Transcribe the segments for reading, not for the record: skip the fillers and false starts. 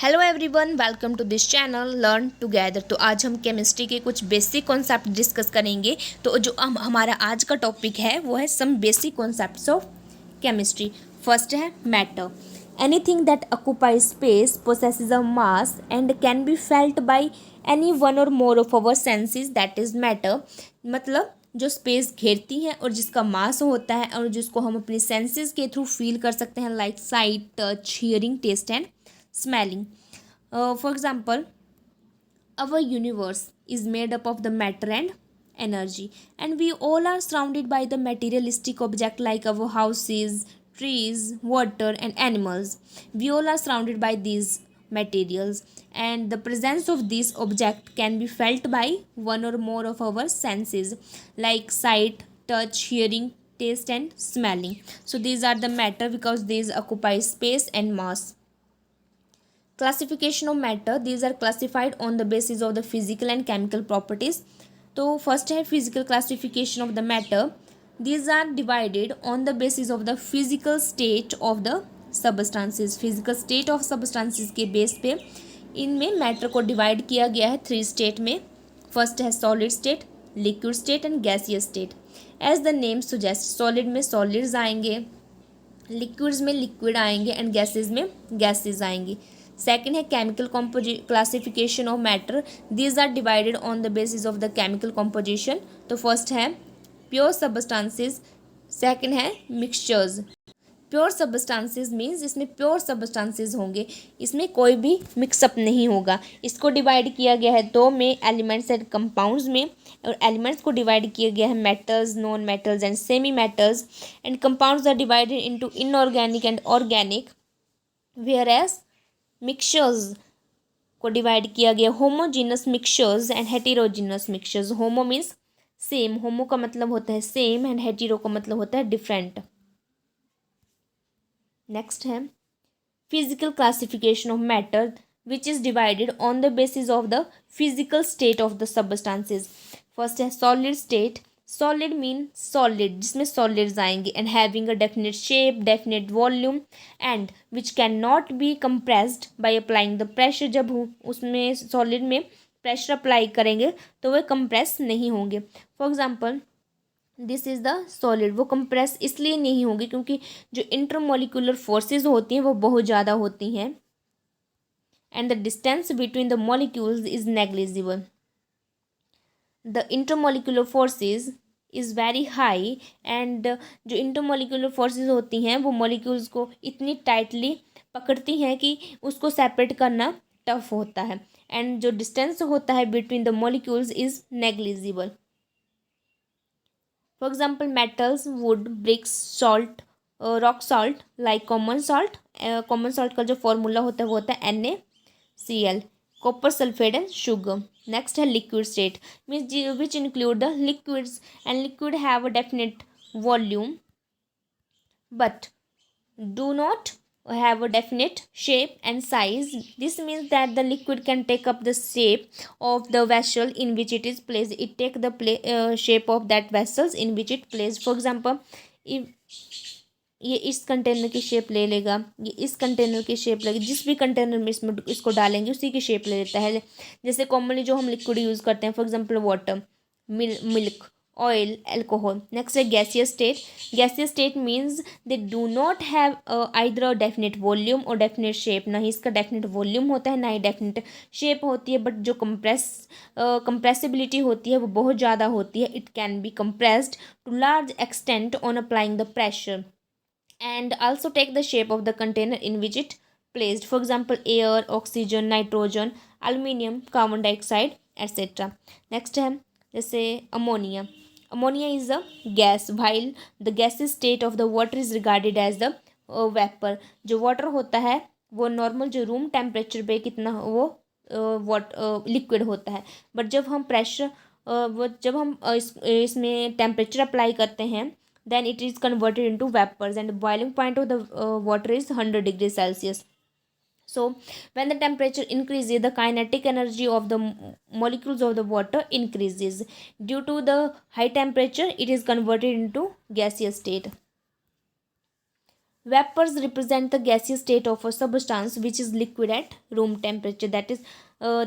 Hello everyone, welcome to this channel learn together. तो आज हम केमिस्ट्री के कुछ बेसिक कॉन्सेप्ट डिस्कस करेंगे। तो जो हमारा आज का टॉपिक है वो है some basic concepts of chemistry. First है matter. Anything that occupies space, possesses a mass and can be felt by any one or more of our senses, that is matter. मतलब जो स्पेस घेरती है और जिसका मास होता है और जिसको हम अपने सेंसेस के थ्रू फील कर सकते हैं, like sight, touch, hearing, taste and smelling. For example, our universe is made up of the matter and energy, and we all are surrounded by the materialistic object like our houses, trees, water, and animals. We all are surrounded by these materials, and the presence of this object can be felt by one or more of our senses like sight, touch, hearing, taste, and smelling. So these are the matter because these occupy space and mass. Classification of matter. These are classified on the basis of the physical and chemical properties. तो first है physical classification of the matter. These are divided on the basis of the physical state of the substances. Physical state of substances के base पे इनमें matter को divide किया गया है 3 state में. फर्स्ट है solid state, liquid state and gaseous state. As the name suggest, solid में सॉलिड्स आएंगे, लिक्विड्स में लिक्विड आएंगे एंड गैसेज में गैसेज आएंगी. सेकेंड है chemical classification of matter. These are divided on the basis of the chemical composition. तो first है pure substances, second है मिक्सचर्स. प्योर सबस्टांसेस मीन्स इसमें प्योर सबस्टांसेस होंगे, इसमें कोई भी मिक्सअप नहीं होगा. इसको डिवाइड किया गया है दो में, एलिमेंट्स एंड कंपाउंड्स में. और एलिमेंट्स को डिवाइड किया गया है metals, non metals and semi metals. And compounds are divided into inorganic and organic. Where as mixtures को डिवाइड किया गया homogeneous mixtures and heterogeneous mixtures. Homo means same, homo का मतलब होता है सेम एंड हेटेरो का मतलब होता है डिफरेंट. नेक्स्ट है physical classification of matter which is divided on the basis of the physical state of the substances. First है solid state. Solid mean solid, जिसमें सॉलिड्स आएंगे and having a definite shape, definite volume and which can not be compressed by applying the pressure. जब उसमें solid में pressure apply करेंगे तो वह compress नहीं होंगे. For example this is the solid. वो कंप्रेस इसलिए नहीं होंगे क्योंकि जो इंटरमोलिकुलर फोर्सेस होती हैं वो बहुत ज़्यादा होती हैं and the distance between the molecules is negligible. The intermolecular forces is very high and जो इंटरमोलिकुलर फोर्सेस होती हैं वो मॉलिक्यूल्स को इतनी टाइटली पकड़ती हैं कि उसको सेपरेट करना टफ होता है. एंड जो डिस्टेंस होता है between the molecules is negligible. For example metals, wood, bricks, salt, rock salt like common salt. Common salt का जो फॉर्मूला होता है वो होता है NaCl. Copper sulphate and sugar. Next है liquid state means which include the liquids and liquid have a definite volume but do not have a definite shape and size. This means that the liquid can take up the shape of the vessel in which it is placed. It take the shape of that vessels in which it placed. For example, if ये इस container की shape ले लेगा, ये इस container की shape लेगा, जिस भी कंटेनर में इसमें इसको डालेंगे उसी की शेप ले लेता है. जैसे कॉमनली जो हम लिक्विड यूज़ करते हैं, for example water, milk, oil, alcohol. Next है gaseous state. Gaseous state means they do not have either a definite volume or definite shape. ना ही इसका डेफिनेट वॉल्यूम होता है ना ही डेफिनेट शेप होती है, बट जो कंप्रेसिबिलिटी होती है वो बहुत ज़्यादा होती है. It can be compressed to large extent on applying the pressure and also take the shape of the container in which it placed. For example, air, oxygen, nitrogen, aluminium, carbon dioxide, etc. Next है जैसे ammonia. Ammonia is a gas while the gaseous state of the water is regarded as the vapor. जो water होता है वो normal जो room temperature पे कितना वो लिक्विड होता है, बट जब हम प्रेशर जब हम इसमें टेम्परेचर अप्लाई करते हैं then it is converted into vapors and the boiling point of the water is 100 degrees Celsius. So when the temperature increases, the kinetic energy of the molecules of the water increases. Due to the high temperature, it is converted into gaseous state. Vapors represent the gaseous state of a substance which is liquid at room temperature. That is,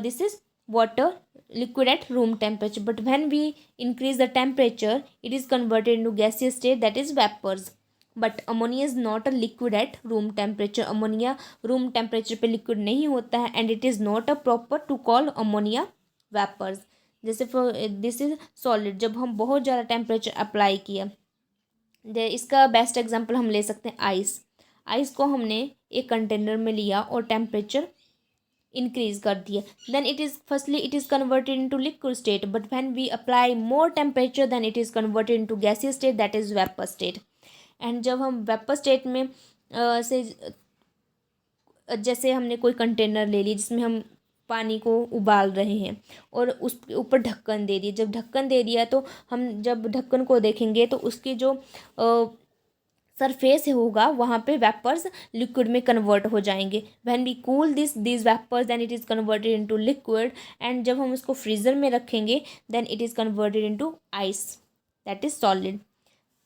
this is water, liquid at room temperature. But when we increase the temperature, it is converted into gaseous state, that is vapors. But ammonia is not a liquid at room temperature. Ammonia room temperature पे liquid नहीं होता है, and it is not a proper to call ammonia vapors. जैसे for this is solid, जब हम बहुत ज़्यादा temperature apply किया, इसका बेस्ट एग्जांपल हम ले सकते हैं आइस। आइस को हमने एक कंटेनर में लिया और टेम्परेचर इंक्रीज कर दिया, then it is firstly it is converted into liquid state, but when we apply more temperature then it is converted into gaseous state, that is vapour state. And जब हम vapour state में से जैसे हमने कोई container ले ली जिसमें हम पानी को उबाल रहे हैं और उसके ऊपर ढक्कन दे दिया, जब ढक्कन दे दिया तो हम जब ढक्कन को देखेंगे तो उसकी जो सरफेस होगा वहाँ पे वेपर्स लिक्विड में कन्वर्ट हो जाएंगे। When we cool this vapours then it is converted into liquid, and जब हम उसको फ्रीज़र में रखेंगे then it is converted into ice, that is solid.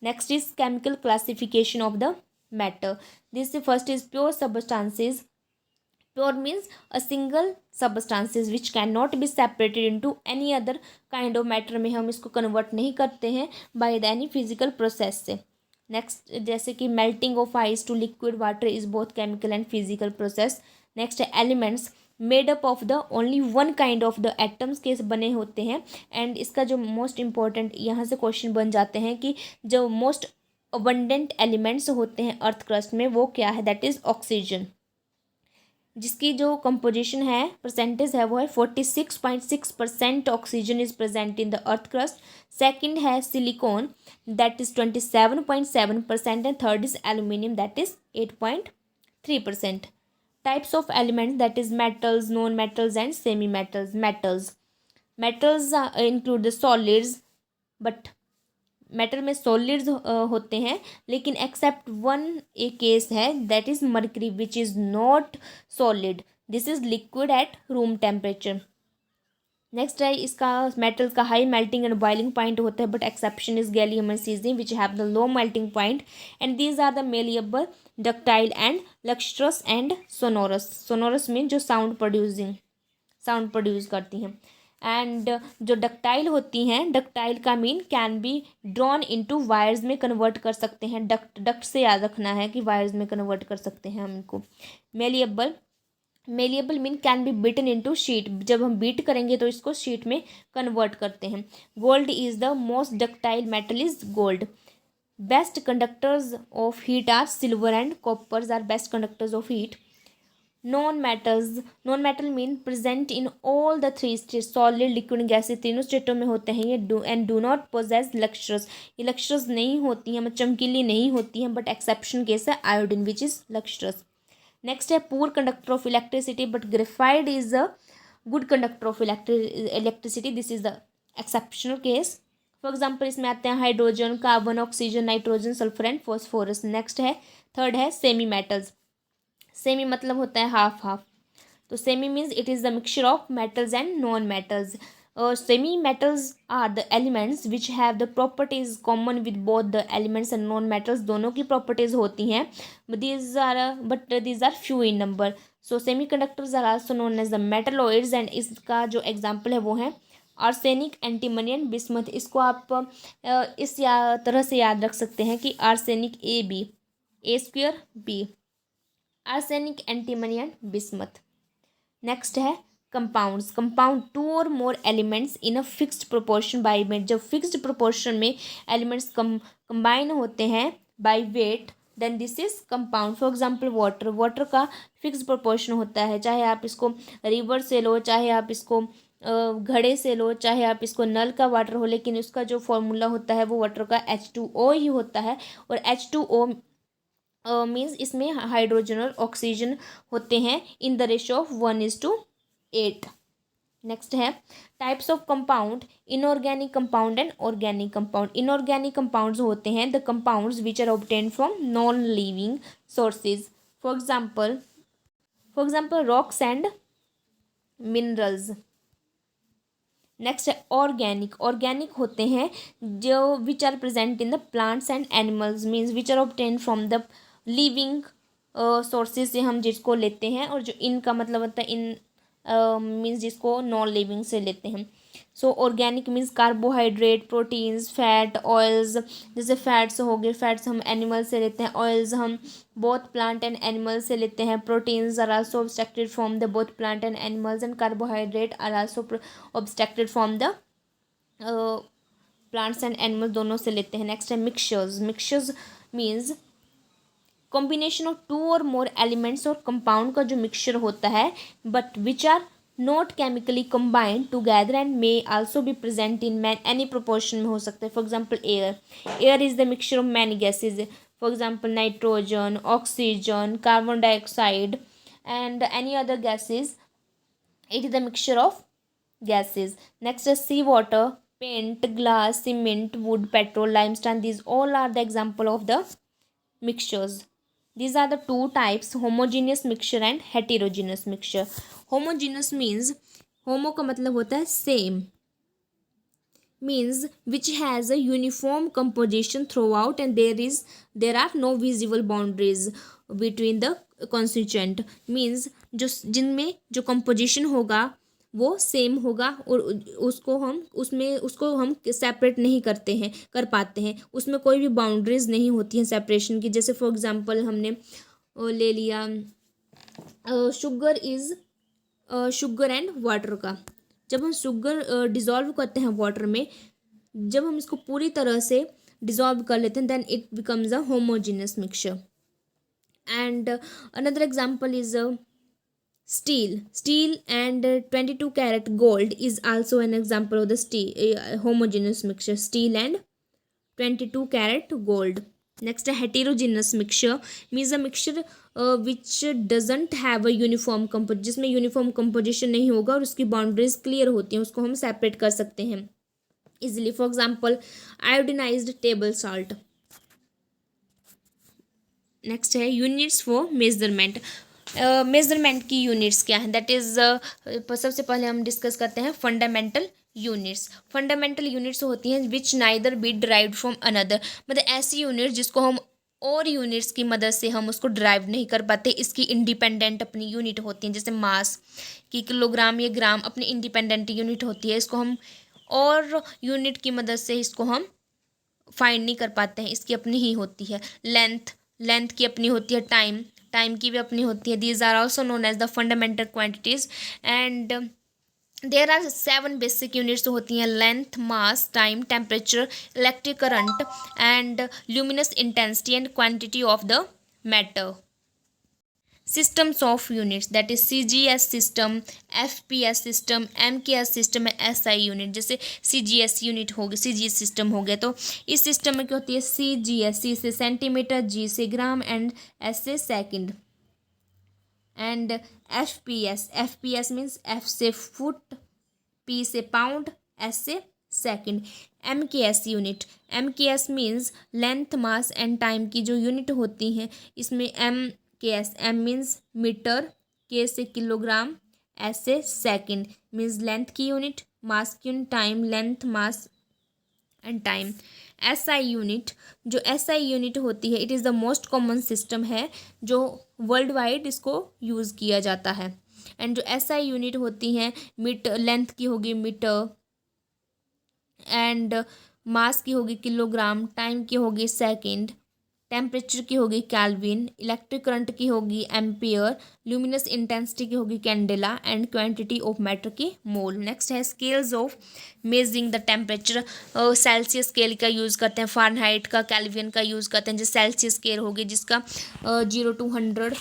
Next is chemical classification of the matter. This first is pure substances. Pure means a single substances which cannot be separated into any other kind of matter में हम इसको convert नहीं करते हैं by the any physical process से। Next जैसे कि melting of ice to liquid water is both chemical and physical process। Next है elements made up of the only one kind of the atoms के बने होते हैं, and इसका जो most important यहाँ से question बन जाते हैं कि जो most abundant elements होते हैं अर्थ क्रस्ट में वो क्या है, that is oxygen, जिसकी जो कंपोजिशन है परसेंटेज है वो है 46.6% oxygen is present in the earth crust. Second है silicon that is 27.7% and third is aluminium that is 8.3%। Types of elements that is metals, non metals and semi metals. Metals include the solids, but metal में solids होते हैं, लेकिन except one a case है that is mercury which is not solid, this is liquid at room temperature. Next है इसका metals का high melting and boiling point होता है, but exception is gallium and caesium which have the low melting point, and these are the malleable, ductile and lustrous and sonorous. Sonorous mean जो sound produce करती हैं। And जो ductile होती हैं, ductile का mean can be drawn into wires में convert कर सकते हैं। डक्ट से याद रखना है कि वायर्स में कन्वर्ट कर सकते हैं हम इनको। Malleable mean can B beaten into sheet, जब हम बीट करेंगे तो इसको शीट में कन्वर्ट करते हैं। Gold is the most ductile metal is gold. Best conductors of heat are silver and coppers are best conductors of heat. Non metal mean present in all the three state, solid, liquid, gases, तीनों स्टेटों में होते हैं ये। And do not possess lustrous, ये lustrous नहीं होती हैं, मतलब चमकीली नहीं होती हैं, बट एक्सेप्शन केस है iodine which is lustrous. Next है poor conductor of electricity, but graphite is a good conductor of electricity, this is the exceptional case. For example इसमें आते हैं hydrogen, carbon, oxygen, nitrogen, sulphur and phosphorus. Next है third है semi metals. Semi मतलब होता है half half, तो semi means it is the mixture of metals and non metals. Semi metals are the elements which have the properties common with both the elements and non metals, दोनों की properties होती हैं, these are few in number. So semi conductors are also known as the metalloids, and इसका जो example है वो है arsenic, antimony and bismuth. इसको आप इस तरह से याद रख सकते हैं कि arsenic A square B, arsenic, antimony and bismuth. Next है compounds. Compound two or more elements in a fixed proportion by weight, जब फिक्स्ड प्रोपोर्शन में एलिमेंट्स कंबाइन होते हैं by weight then this is compound. For example water का fixed proportion होता है, चाहे आप इसको रिवर से लो, चाहे आप इसको घड़े से लो, चाहे आप इसको नल का वाटर हो, लेकिन उसका जो फॉर्मूला होता है वो वाटर का H2O ही होता है, और H2O मीन्स इसमें हाइड्रोजन और ऑक्सीजन होते हैं in the ratio of 1:8। Next है types of compound, inorganic compound and organic compound. Inorganic compounds होते हैं the compounds which are obtain from non living sources, for example rocks and minerals. Next है organic होते हैं जो which are present in the plants and animals, means which are obtain from the living sources से हम जिसको लेते हैं, और जो इन का मतलब होता है इन मीन्स जिसको नॉन लिविंग से लेते हैं। सो organic means carbohydrate, proteins, fat, oils. जैसे फैट्स हो गए, फैट्स हम एनिमल से लेते हैं, ऑयल्स हम बोथ प्लांट एंड एनिमल से लेते हैं, proteins are also obstructed from the both plant and animals, and carbohydrate are also obstructed from the plants and animals, दोनों से लेते हैं। नेक्स्ट है mixtures. Mixtures means combination of two or more elements और compound का जो mixture होता है, but which are not chemically combined together and may also be present in many proportion में हो सकता है। For example air, air is the mixture of many gases, for example nitrogen, oxygen, carbon dioxide and any other gases, it is the mixture of gases. Next is sea water, paint, glass, cement, wood, petrol, limestone. These all are the example of the mixtures. These are the two types, homogeneous mixture and heterogeneous mixture. Homogeneous means, homo का मतलब होता है same, means which has a uniform composition throughout and there are no visible boundaries between the constituent, means जो जिनमें जो composition होगा वो same होगा और उसको हम सेपरेट नहीं कर पाते हैं, उसमें कोई भी बाउंड्रीज नहीं होती हैं सेपरेशन की। जैसे फॉर एग्जांपल हमने ले लिया शुगर एंड वाटर का। जब हम शुगर डिज़ोल्व करते हैं वाटर में, जब हम इसको पूरी तरह से डिज़ोल्व कर लेते हैं, then it becomes a homogeneous mixture. And another example is steel and 22 carat gold is also an example of the homogeneous mixture, steel and 22 carat gold. Next, a heterogeneous mixture means a mixture which doesn't have a uniform composition, जिसमें uniform composition नहीं होगा और उसकी boundaries clear होती हैं, उसको हम separate कर सकते हैं easily. For example iodinised table salt. Next है यूनिट्स फॉर मेजरमेंट। मेजरमेंट की यूनिट्स क्या है, दैट इज़ सबसे पहले हम डिस्कस करते हैं फंडामेंटल यूनिट्स। फंडामेंटल यूनिट्स होती हैं which neither be derived from another, मतलब ऐसी यूनिट्स जिसको हम और यूनिट्स की मदद से हम उसको ड्राइव नहीं कर पाते, इसकी इंडिपेंडेंट अपनी यूनिट होती हैं। जैसे मास की किलोग्राम या ग्राम अपनी इंडिपेंडेंट यूनिट होती है, इसको हम और यूनिट की मदद से इसको हम फाइंड नहीं कर पाते हैं, इसकी अपनी ही होती है। लेंथ की अपनी होती है। टाइम की भी अपनी होती है। These are also known as the fundamental quantities and there are 7 basic units होती हैं, length, mass, time, temperature, electric current and luminous intensity and quantity of the matter. systems of units, that is CGS system, FPS system, MKS system है, SI unit. जैसे CGS unit हो गया, CGS system हो गया, तो इस system में क्या होती है, CGS, C से सेंटीमीटर, G से ग्राम एंड S से second. And FPS means F से फुट, P से पाउंड, S से second. MKS unit, MKS means length, mass and time की जो यूनिट होती हैं, इसमें M मीन्स मीटर, K से किलोग्राम, S से सेकंड, मीन्स लेंथ की यूनिट, मास की unit, time, length, mass and time. SI unit, जो SI यूनिट होती है, it is the most common system है जो वर्ल्ड वाइड इसको यूज़ किया जाता है। एंड जो SI यूनिट होती हैं, मीटर, लेंथ की होगी मीटर एंड मास की होगी किलोग्राम, टाइम की होगी सेकंड, टेम्परेचर की होगी केल्विन, इलेक्ट्रिक करंट की होगी एम्पियर, ल्यूमिनस इंटेंसिटी की होगी candela and quantity of matter की मोल। नेक्स्ट है scales of measuring the temperature. Celsius scale का यूज़ करते हैं, फ़ारेनहाइट का, केल्विन का यूज़ करते हैं। जैसे सेल्सियस स्केल होगी जिसका 0 to 100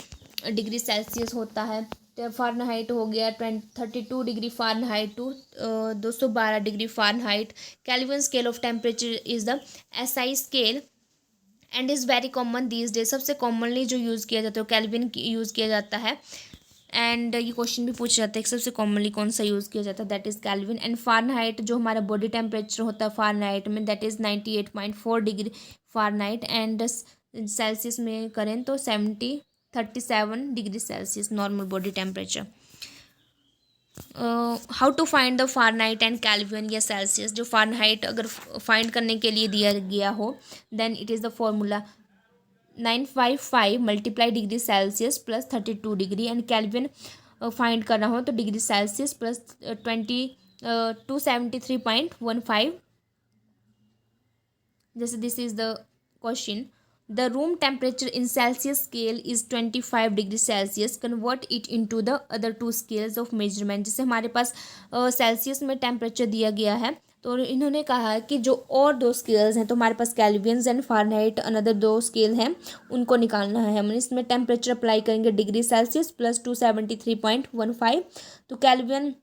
डिग्री सेल्सियस होता है। फ़ारेनहाइट हो गया 32 degree Fahrenheit to 212 degree Fahrenheit. Kelvin scale of temperature is the SI scale and is very common these days. सबसे कॉमनली जो यूज़ किया जाता है केल्विन यूज़ किया जाता है। एंड ये क्वेश्चन भी पूछ जाता है कि सबसे कॉमनली कौन सा यूज़ किया जाता है, that is Kelvin. And Fahrenheit जो हमारा बॉडी टेम्परेचर होता है फ़ारेनहाइट में, that is 98.4 degree Fahrenheit. And Celsius में करें तो 37 degree Celsius normal body temperature. How to find the Fahrenheit and Kelvin या सेल्सियस। जो फ़ारेनहाइट अगर फाइंड करने के लिए दिया गया हो, then it is the formula 955 multiply degree Celsius plus 32 degree and Kelvin find करना हो तो डिग्री सेल्सियस प्लस 273.15. जैसे this is the question, the room temperature in Celsius scale is 25 degree Celsius, convert it into the other two scales of measurement. जैसे हमारे पास Celsius में temperature दिया गया है तो इन्होंने कहा है कि जो और दो स्केल्स हैं तो हमारे पास केल्विन्स एंड फ़ारेनहाइट अनदर दो स्केल हैं उनको निकालना है. हम इसमें टेम्परेचर अप्लाई करेंगे डिग्री सेल्सियस प्लस 273.15. तो केल्विन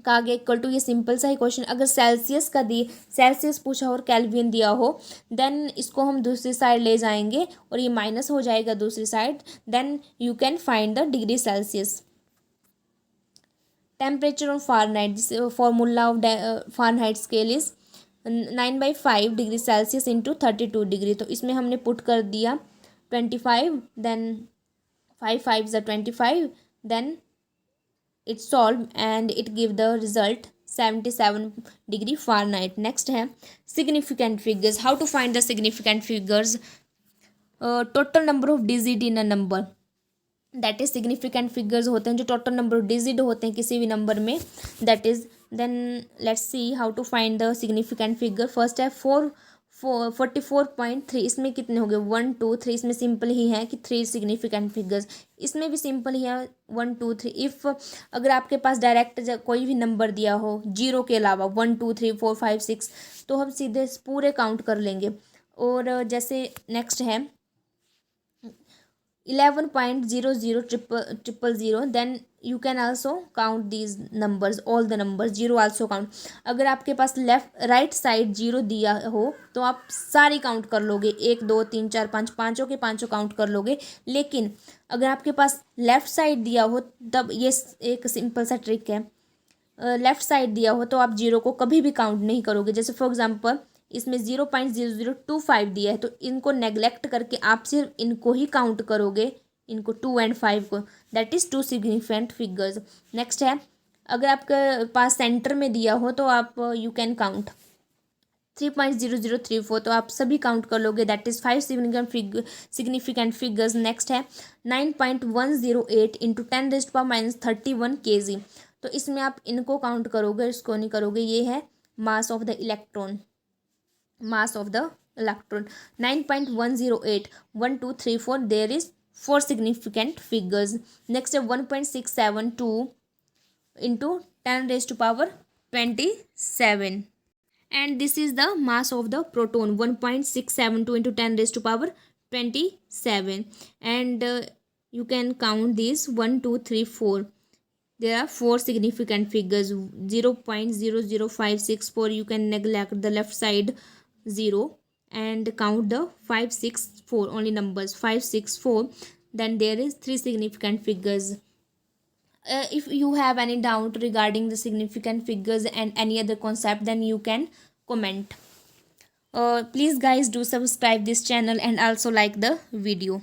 का आगे इक्वल टू, ये सिंपल सा ही क्वेश्चन. अगर सेल्सियस पूछा और केल्विन दिया हो देन इसको हम दूसरी साइड ले जाएंगे और ये माइनस हो जाएगा दूसरी side. Then you can find the degree Celsius. Temperature on Fahrenheit, formula of Fahrenheit scale is 9/5 degree Celsius into 32 degree. तो इसमें हमने पुट कर दिया 25, then 5 5 25, then it solved and it give the result 77 degree Fahrenheit. Next है significant figures. How to find the significant figures? Total number of digit in a number, that is significant figures होते हैं जो total number of digit होते हैं किसी भी number में, that is. Then let's see how to find the significant figure. First है 44.3. इसमें कितने हो गए 1 2 3. इसमें सिंपल ही है कि 3 सिग्निफिकेंट फिगर्स. इसमें भी सिंपल ही है 1 2 3. इफ़ अगर आपके पास डायरेक्ट कोई भी नंबर दिया हो जीरो के अलावा 1 2 3 4 5 6 तो हम सीधे पूरे काउंट कर लेंगे. और जैसे नेक्स्ट है 11.000000, then you can also count these numbers, all the numbers, zero also count. अगर आपके पास राइट साइड जीरो दिया हो तो आप सारी काउंट कर लोगे, 1 2 3 4 5 पाँचों के पाँचों काउंट कर लोगे. लेकिन अगर आपके पास लेफ़्ट साइड दिया हो तब ये एक सिंपल सा ट्रिक है, लेफ़्ट साइड दिया हो तो आप जीरो को कभी भी काउंट नहीं करोगे. जैसे फॉर एग्जांपल इसमें 0.0025 दिया है तो इनको नेग्लेक्ट करके आप सिर्फ इनको ही काउंट करोगे, इनको 2 और 5 को. That is 2 significant figures. Next है अगर आपके पास सेंटर में दिया हो तो आप यू कैन काउंट 3.0034 तो आप सभी काउंट कर लोगे. That is 5 significant figures. Next है 9.108 इंटू 10⁻31 kg. तो इसमें आप इनको काउंट करोगे, इसको नहीं करोगे. ये है mass of the electron, mass of the electron. 9.108 1 2 3 4, there is 4 significant figures. Next 1.672 into 10⁻27, and this is the mass of the proton, 1.672 into 10⁻27. And you can count these 1 2 3 4. There are 4 significant figures. 0.00564, you can neglect the left side 0 and count the 5 6 4, only numbers 5 6 4. Then there is 3 significant figures. If you have any doubt regarding the significant figures and any other concept, then you can comment. Please guys do subscribe this channel and also like the video.